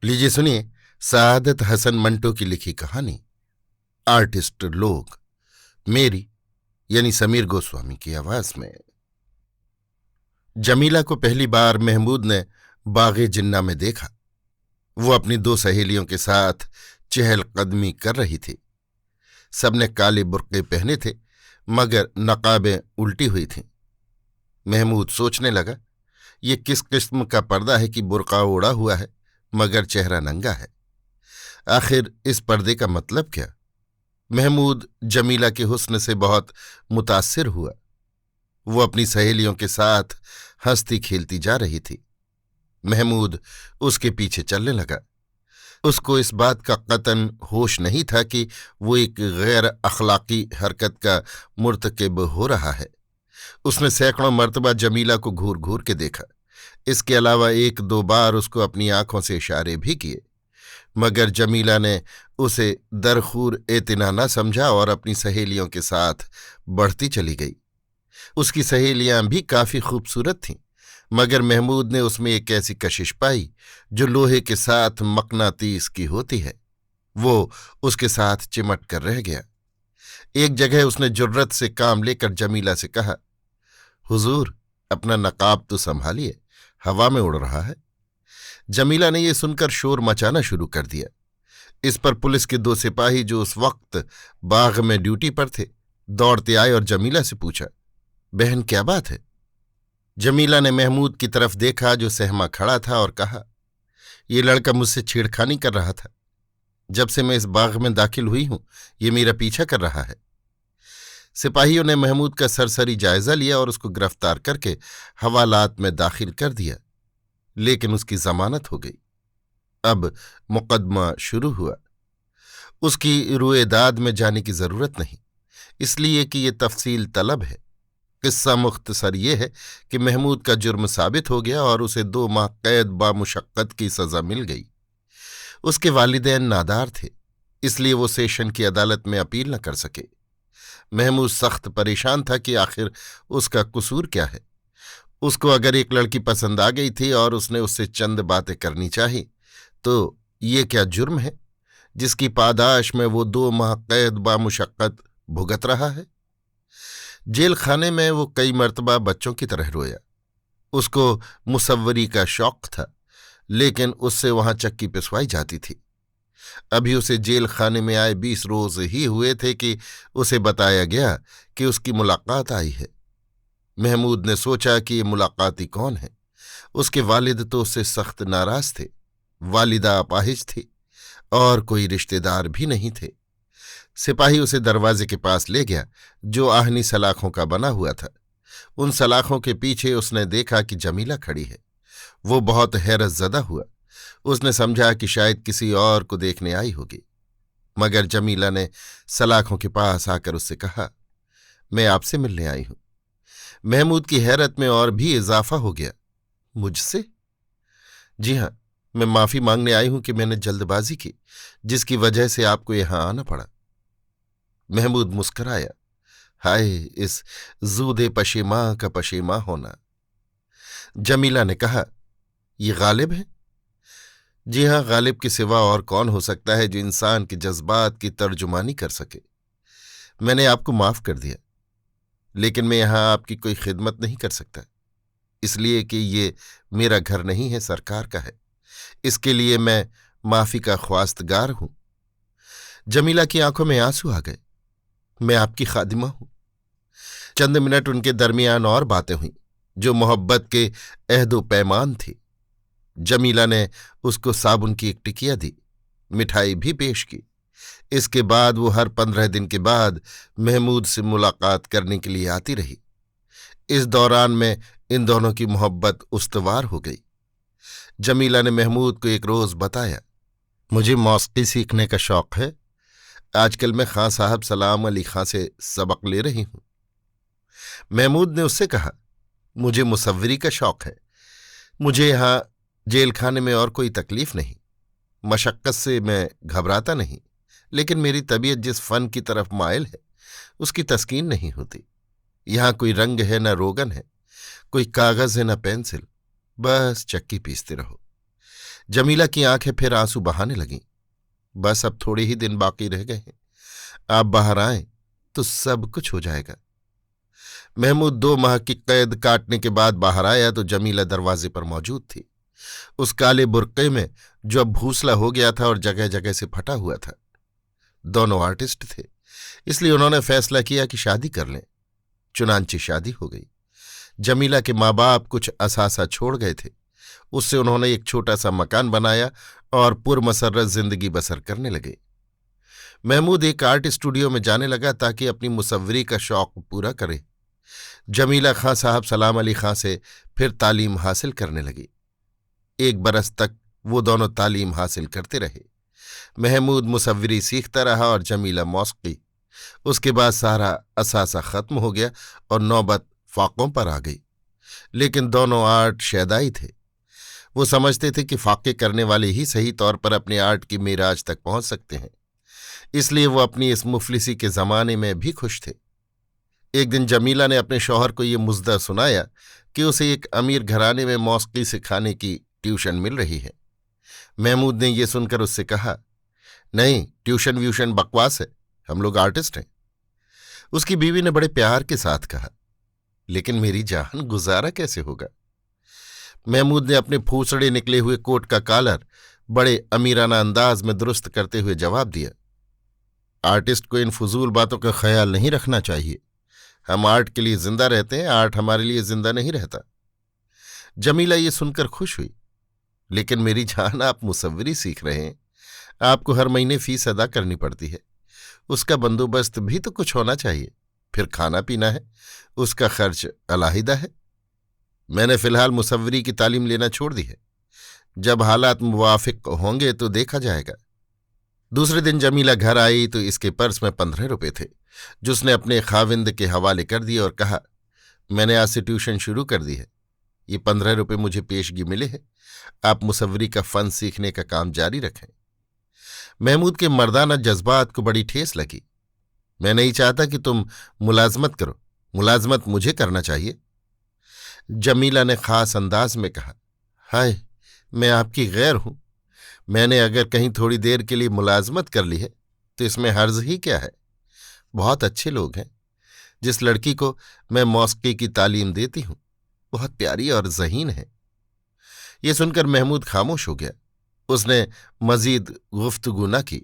लीजिए सुनिए सादत हसन मंटो की लिखी कहानी आर्टिस्ट लोग, मेरी यानी समीर गोस्वामी की आवाज में। जमीला को पहली बार महमूद ने बागे जिन्ना में देखा। वो अपनी दो सहेलियों के साथ चहलकदमी कर रही थी। सबने काले बुर्के पहने थे, मगर नकाबें उल्टी हुई थीं। महमूद सोचने लगा, ये किस किस्म का पर्दा है कि बुर्का ओढ़ा हुआ है मगर चेहरा नंगा है। आखिर इस पर्दे का मतलब क्या? महमूद जमीला के हुस्न से बहुत मुतासिर हुआ। वो अपनी सहेलियों के साथ हंसती खेलती जा रही थी। महमूद उसके पीछे चलने लगा। उसको इस बात का कतन होश नहीं था कि वो एक गैर अखलाकी हरकत का मुर्तकिब हो रहा है। उसने सैकड़ों मर्तबा जमीला को घूर घूर के देखा। इसके अलावा एक दो बार उसको अपनी आंखों से इशारे भी किए, मगर जमीला ने उसे दरखूर एतना न समझा और अपनी सहेलियों के साथ बढ़ती चली गई। उसकी सहेलियां भी काफी खूबसूरत थीं, मगर महमूद ने उसमें एक ऐसी कशिश पाई जो लोहे के साथ मकनातीस की होती है। वो उसके साथ चिमट कर रह गया। एक जगह उसने जुर्रत से काम लेकर जमीला से कहा, हुजूर, अपना नकाब तो संभालिए, हवा में उड़ रहा है। जमीला ने यह सुनकर शोर मचाना शुरू कर दिया। इस पर पुलिस के दो सिपाही जो उस वक्त बाग में ड्यूटी पर थे दौड़ते आए और जमीला से पूछा, बहन क्या बात है? जमीला ने महमूद की तरफ देखा जो सहमा खड़ा था और कहा, ये लड़का मुझसे छेड़खानी कर रहा था। जब से मैं इस बाग में दाखिल हुई हूं ये मेरा पीछा कर रहा है। सिपाहियों ने महमूद का सरसरी जायजा लिया और उसको गिरफ्तार करके हवालात में दाखिल कर दिया, लेकिन उसकी जमानत हो गई। अब मुकदमा शुरू हुआ। उसकी रुएदाद में जाने की जरूरत नहीं, इसलिए कि ये तफसील तलब है। किस्सा मुख्तसर ये है कि महमूद का जुर्म साबित हो गया और उसे 2 माह कैद बामुशक्कत की सजा मिल गई। उसके वालिदैन नादार थे, इसलिए वो सेशन की अदालत में अपील न कर सके। महमूद सख्त परेशान था कि आखिर उसका कसूर क्या है। उसको अगर एक लड़की पसंद आ गई थी और उसने उससे चंद बातें करनी चाही, तो ये क्या जुर्म है जिसकी पादाश में वो 2 माह कैद बामुशक्कत भुगत रहा है? जेल खाने में वो कई मर्तबा बच्चों की तरह रोया। उसको मुसव्वरी का शौक था, लेकिन उससे वहां चक्की पिसवाई जाती थी। अभी उसे जेल खाने में आए 20 रोज ही हुए थे कि उसे बताया गया कि उसकी मुलाकात आई है। महमूद ने सोचा कि ये मुलाकाती कौन है। उसके वालिद तो उससे सख्त नाराज थे, वालिदा अपाहिज थी और कोई रिश्तेदार भी नहीं थे। सिपाही उसे दरवाजे के पास ले गया जो आहनी सलाखों का बना हुआ था। उन सलाखों के पीछे उसने देखा कि जमीला खड़ी है। वो बहुत हैरत ज़दा हुआ। उसने समझा कि शायद किसी और को देखने आई होगी, मगर जमीला ने सलाखों के पास आकर उससे कहा, मैं आपसे मिलने आई हूं। महमूद की हैरत में और भी इजाफा हो गया। मुझसे? जी हां, मैं माफी मांगने आई हूं कि मैंने जल्दबाजी की, जिसकी वजह से आपको यहां आना पड़ा। महमूद मुस्कराया। हाय, इस जूदे पशेमा का पशेमा होना। जमीला ने कहा, ये गालिब है? जी हां, गालिब के सिवा और कौन हो सकता है जो इंसान के जज्बात की तर्जुमानी कर सके। मैंने आपको माफ कर दिया, लेकिन मैं यहां आपकी कोई खिदमत नहीं कर सकता, इसलिए कि ये मेरा घर नहीं है, सरकार का है। इसके लिए मैं माफी का ख्वास्तगार हूं। जमीला की आंखों में आंसू आ गए। मैं आपकी खादिमा हूं। चंद मिनट उनके दरमियान और बातें हुईं जो मोहब्बत के अहदो पैमान थी। जमीला ने उसको साबुन की एक टिकिया दी, मिठाई भी पेश की। इसके बाद वो हर 15 दिन के बाद महमूद से मुलाकात करने के लिए आती रही। इस दौरान में इन दोनों की मोहब्बत उस्तवार हो गई। जमीला ने महमूद को एक रोज बताया, मुझे मौसीकी सीखने का शौक है। आजकल मैं खां साहब सलाम अली खां से सबक ले रही हूं। महमूद ने उससे कहा, मुझे मुसव्वरी का शौक है। मुझे यहां जेल खाने में और कोई तकलीफ नहीं, मशक्कत से मैं घबराता नहीं, लेकिन मेरी तबीयत जिस फन की तरफ मायल है उसकी तस्कीन नहीं होती। यहां कोई रंग है न रोगन है, कोई कागज है न पेंसिल, बस चक्की पीसते रहो। जमीला की आंखें फिर आंसू बहाने लगीं। बस अब थोड़े ही दिन बाकी रह गए हैं, आप बाहर आए तो सब कुछ हो जाएगा। महमूद 2 माह की कैद काटने के बाद बाहर आया तो जमीला दरवाजे पर मौजूद थी, उस काले बुर्के में जो अब भूसला हो गया था और जगह जगह से फटा हुआ था। दोनों आर्टिस्ट थे, इसलिए उन्होंने फैसला किया कि शादी कर लें। चुनांची शादी हो गई। जमीला के माँ बाप कुछ असासा छोड़ गए थे, उससे उन्होंने एक छोटा सा मकान बनाया और पुरमसर्रत जिंदगी बसर करने लगे। महमूद एक आर्ट स्टूडियो में जाने लगा ताकि अपनी मुसव्वरी का शौक पूरा करे। जमीला खां साहब सलाम अली खां से फिर तालीम हासिल करने लगी। 1 बरस तक वो दोनों तालीम हासिल करते रहे। महमूद मुसव्वरी सीखता रहा और जमीला मौसीकी। उसके बाद सारा असासा खत्म हो गया और नौबत फाकों पर आ गई। लेकिन दोनों आर्ट शैदाई थे। वो समझते थे कि फाके करने वाले ही सही तौर पर अपने आर्ट की मेराज तक पहुंच सकते हैं, इसलिए वो अपनी इस मुफलिसी के जमाने में भी खुश थे। एक दिन जमीला ने अपने शौहर को ये मुज़्दा सुनाया कि उसे एक अमीर घराने में मौसीकी सिखाने की ट्यूशन मिल रही है। महमूद ने यह सुनकर उससे कहा, नहीं, ट्यूशन व्यूशन बकवास है, हम लोग आर्टिस्ट हैं। उसकी बीवी ने बड़े प्यार के साथ कहा, लेकिन मेरी जान, गुजारा कैसे होगा? महमूद ने अपने फूसड़े निकले हुए कोट का कॉलर बड़े अमीराना अंदाज में दुरुस्त करते हुए जवाब दिया, आर्टिस्ट को इन फजूल बातों का ख्याल नहीं रखना चाहिए। हम आर्ट के लिए जिंदा रहते हैं, आर्ट हमारे लिए जिंदा नहीं रहता। जमीला ये सुनकर खुश हुई, लेकिन मेरी जान, आप मुसव्वरी सीख रहे हैं, आपको हर महीने फीस अदा करनी पड़ती है, उसका बंदोबस्त भी तो कुछ होना चाहिए। फिर खाना पीना है, उसका खर्च अलहदा है। मैंने फिलहाल मुसव्वरी की तालीम लेना छोड़ दी है, जब हालात मुवाफिक होंगे तो देखा जाएगा। दूसरे दिन जमीला घर आई तो इसके पर्स में 15 रुपये थे, जो उसने अपने खाविंद के हवाले कर दिए और कहा, मैंने आज से ट्यूशन शुरू कर दी है, ये 15 रुपये मुझे पेशगी मिले हैं, आप मुसव्वरी का फन सीखने का काम जारी रखें। महमूद के मर्दाना जज्बात को बड़ी ठेस लगी। मैं नहीं चाहता कि तुम मुलाजमत करो, मुलाजमत मुझे करना चाहिए। जमीला ने खास अंदाज में कहा, हाय, मैं आपकी गैर हूं, मैंने अगर कहीं थोड़ी देर के लिए मुलाजमत कर ली है तो इसमें हर्ज ही क्या है? बहुत अच्छे लोग हैं। जिस लड़की को मैं मौसीकी की तालीम देती हूं बहुत प्यारी और ज़हीन है। ये सुनकर महमूद खामोश हो गया। उसने मजीद गुफ्तगू न की।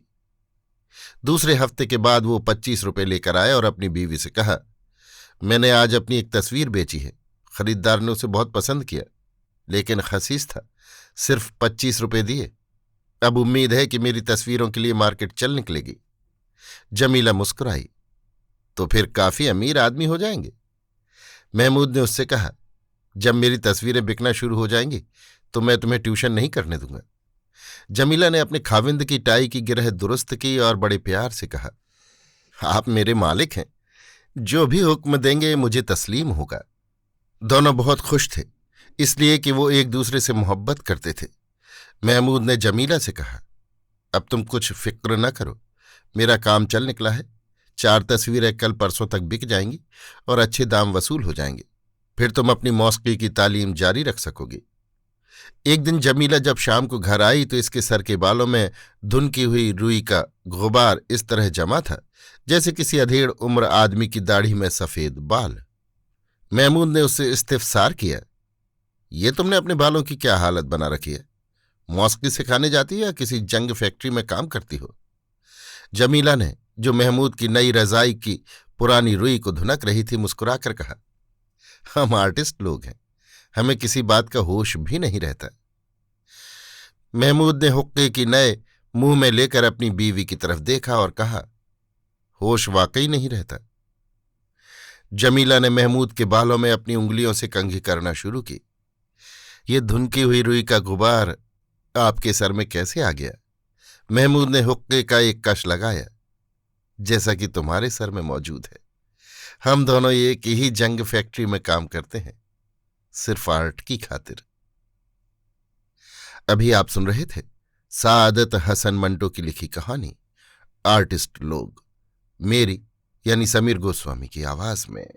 दूसरे हफ्ते के बाद वो 25 रुपये लेकर आया और अपनी बीवी से कहा, मैंने आज अपनी एक तस्वीर बेची है, खरीदार ने उसे बहुत पसंद किया, लेकिन खसीस था, सिर्फ 25 रुपये दिए। अब उम्मीद है कि मेरी तस्वीरों के लिए मार्केट चल निकलेगी। जमीला मुस्कुराई, तो फिर काफी अमीर आदमी हो जाएंगे। महमूद ने उससे कहा, जब मेरी तस्वीरें बिकना शुरू हो जाएंगी तो मैं तुम्हें ट्यूशन नहीं करने दूंगा। जमीला ने अपने खाविंद की टाई की गिरह दुरुस्त की और बड़े प्यार से कहा, आप मेरे मालिक हैं, जो भी हुक्म देंगे मुझे तस्लीम होगा। दोनों बहुत खुश थे, इसलिए कि वो एक दूसरे से मोहब्बत करते थे। महमूद ने जमीला से कहा, अब तुम कुछ फिक्र न करो, मेरा काम चल निकला है, 4 तस्वीरें कल परसों तक बिक जाएंगी और अच्छे दाम वसूल हो जाएंगे, फिर तुम अपनी मौसीकी की तालीम जारी रख सकोगी। एक दिन जमीला जब शाम को घर आई तो इसके सर के बालों में धुनकी हुई रुई का गुबार इस तरह जमा था जैसे किसी अधेड़ उम्र आदमी की दाढ़ी में सफेद बाल। महमूद ने उससे इस्तिफसार किया, ये तुमने अपने बालों की क्या हालत बना रखी है? मौसीकी सिखाने जाती है या किसी जंग फैक्ट्री में काम करती हो? जमीला ने, जो महमूद की नई रजाई की पुरानी रुई को धुनक रही थी, मुस्कुराकर कहा, हम आर्टिस्ट लोग हैं, हमें किसी बात का होश भी नहीं रहता। महमूद ने हुक्के की नए मुंह में लेकर अपनी बीवी की तरफ देखा और कहा, होश वाकई नहीं रहता। जमीला ने महमूद के बालों में अपनी उंगलियों से कंघी करना शुरू की। ये धुनकी हुई रुई का गुबार आपके सर में कैसे आ गया? महमूद ने हुक्के का एक कश लगाया, जैसा कि तुम्हारे सर में मौजूद है। हम दोनों एक ही जंग फैक्ट्री में काम करते हैं, सिर्फ आर्ट की खातिर। अभी आप सुन रहे थे सादत हसन मंटो की लिखी कहानी आर्टिस्ट लोग, मेरी यानी समीर गोस्वामी की आवाज में।